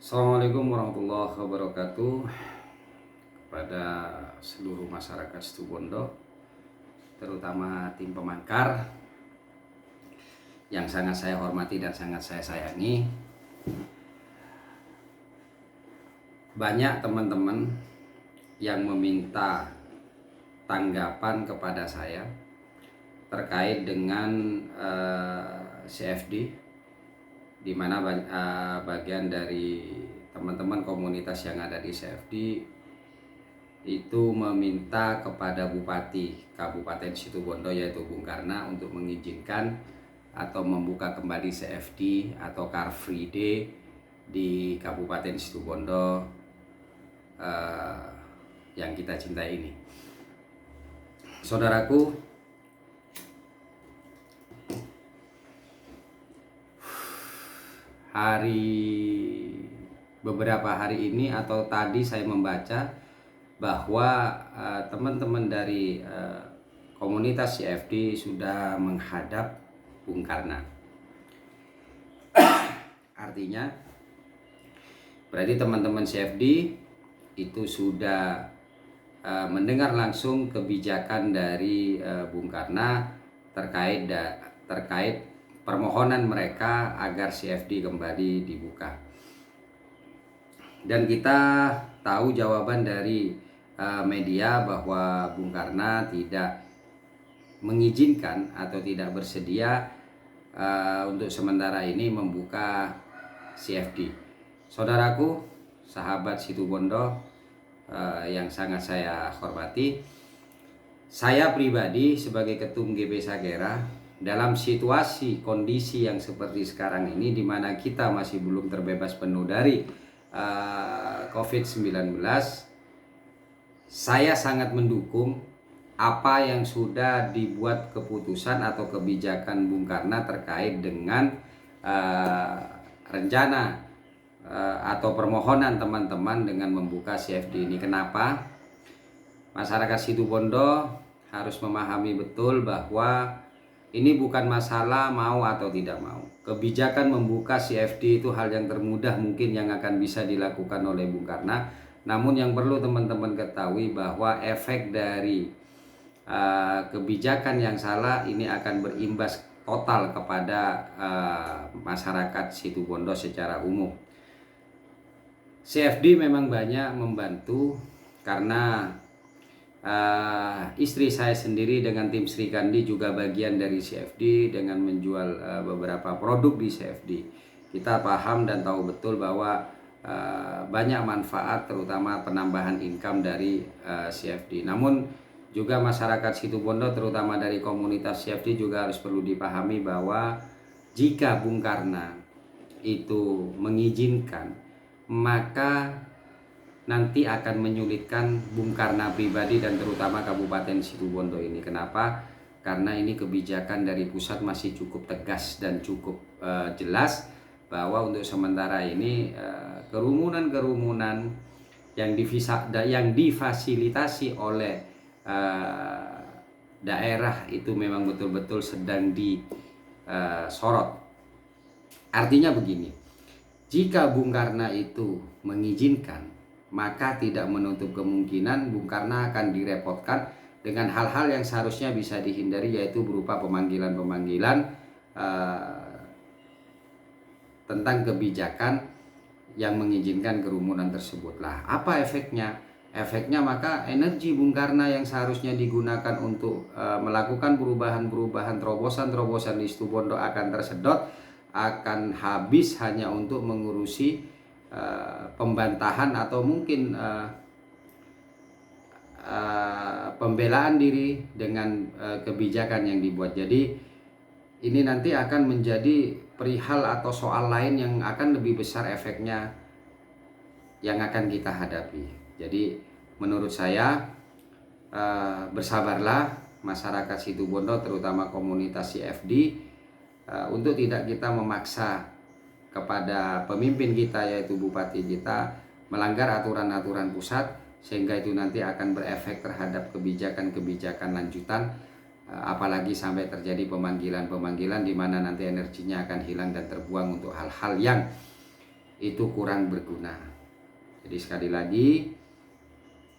Assalamualaikum warahmatullahi wabarakatuh kepada seluruh masyarakat Situbondo, terutama tim pemangkar yang sangat saya hormati dan sangat saya sayangi. Banyak teman-teman yang meminta tanggapan kepada saya terkait dengan CFD, di mana bagian dari teman-teman komunitas yang ada di CFD itu meminta kepada Bupati Kabupaten Situbondo yaitu Bung Karna untuk mengizinkan atau membuka kembali CFD atau Car Free Day di Kabupaten Situbondo yang kita cintai ini. Saudaraku, beberapa hari ini atau tadi saya membaca bahwa teman-teman dari komunitas CFD sudah menghadap Bung Karna. Artinya berarti teman-teman CFD itu sudah mendengar langsung kebijakan dari Bung Karna terkait permohonan mereka agar CFD kembali dibuka. Dan kita tahu jawaban dari media bahwa Bung Karna tidak mengizinkan atau tidak bersedia untuk sementara ini membuka CFD. Saudaraku, sahabat Situbondo yang sangat saya hormati, saya pribadi sebagai Ketum GB Sagera, dalam situasi kondisi yang seperti sekarang ini, di mana kita masih belum terbebas penuh dari COVID-19, saya sangat mendukung apa yang sudah dibuat keputusan atau kebijakan Bung Karna terkait dengan rencana atau permohonan teman-teman dengan membuka CFD ini. Kenapa? Masyarakat Situbondo harus memahami betul bahwa ini bukan masalah mau atau tidak mau. Kebijakan membuka CFD itu hal yang termudah mungkin yang akan bisa dilakukan oleh Bung Karna. Namun yang perlu teman-teman ketahui bahwa efek dari kebijakan yang salah ini akan berimbas total kepada masyarakat Situbondo secara umum. CFD memang banyak membantu karena istri saya sendiri dengan tim Sri Kandi juga bagian dari CFD dengan menjual beberapa produk di CFD. Kita paham dan tahu betul bahwa banyak manfaat, terutama penambahan income dari CFD. Namun juga masyarakat Situbondo, terutama dari komunitas CFD, juga harus perlu dipahami bahwa jika Bung Karna itu mengizinkan, maka nanti akan menyulitkan Bung Karna pribadi dan terutama Kabupaten Situbondo ini. Kenapa? Karena ini kebijakan dari pusat masih cukup tegas dan cukup jelas bahwa untuk sementara ini kerumunan-kerumunan yang difasilitasi oleh daerah itu memang betul-betul sedang disorot. Artinya begini, jika Bung Karna itu mengizinkan, maka tidak menutup kemungkinan Bung Karna akan direpotkan dengan hal-hal yang seharusnya bisa dihindari, yaitu berupa pemanggilan-pemanggilan tentang kebijakan yang mengizinkan kerumunan tersebut. Lah, apa efeknya? Efeknya maka energi Bung Karna yang seharusnya digunakan untuk melakukan perubahan-perubahan, terobosan-terobosan di Situbondo akan tersedot, akan habis hanya untuk mengurusi pembantahan atau mungkin pembelaan diri dengan kebijakan yang dibuat. Jadi ini nanti akan menjadi perihal atau soal lain yang akan lebih besar efeknya yang akan kita hadapi. Jadi menurut saya bersabarlah masyarakat Situbondo, terutama komunitas CFD, untuk tidak kita memaksa kepada pemimpin kita yaitu bupati kita melanggar aturan-aturan pusat, sehingga itu nanti akan berefek terhadap kebijakan-kebijakan lanjutan, apalagi sampai terjadi pemanggilan-pemanggilan di mana nanti energinya akan hilang dan terbuang untuk hal-hal yang itu kurang berguna. Jadi sekali lagi,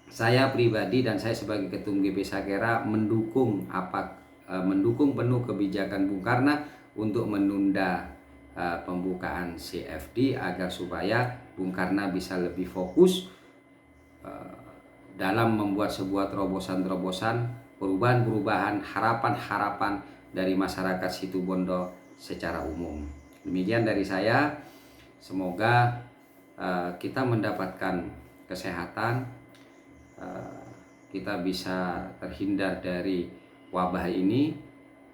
saya pribadi dan saya sebagai Ketum GP Sakera mendukung penuh kebijakan Bung Karno untuk menunda pembukaan CFD agar supaya Bung Karno bisa lebih fokus dalam membuat sebuah terobosan-terobosan, perubahan-perubahan, harapan-harapan dari masyarakat Situbondo secara umum. Demikian dari saya, semoga kita mendapatkan kesehatan, kita bisa terhindar dari wabah ini,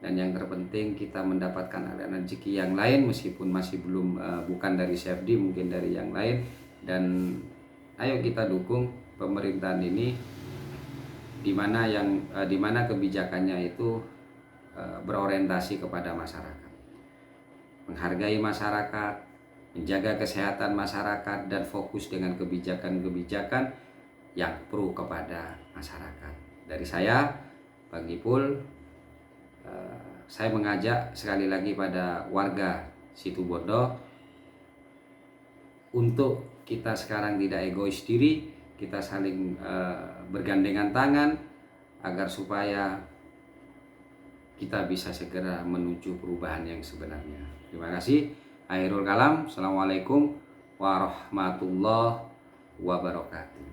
dan yang terpenting kita mendapatkan rezeki yang lain meskipun masih belum bukan dari CFD, mungkin dari yang lain. Dan ayo kita dukung pemerintahan ini di mana kebijakannya itu berorientasi kepada masyarakat, menghargai masyarakat, menjaga kesehatan masyarakat, dan fokus dengan kebijakan-kebijakan yang pro kepada masyarakat. Dari saya, Bang Ipul, saya mengajak sekali lagi pada warga Situbondo untuk kita sekarang tidak egois diri, kita saling bergandengan tangan agar supaya kita bisa segera menuju perubahan yang sebenarnya. Terima kasih. Akhirul kalam. Assalamualaikum warahmatullahi wabarakatuh.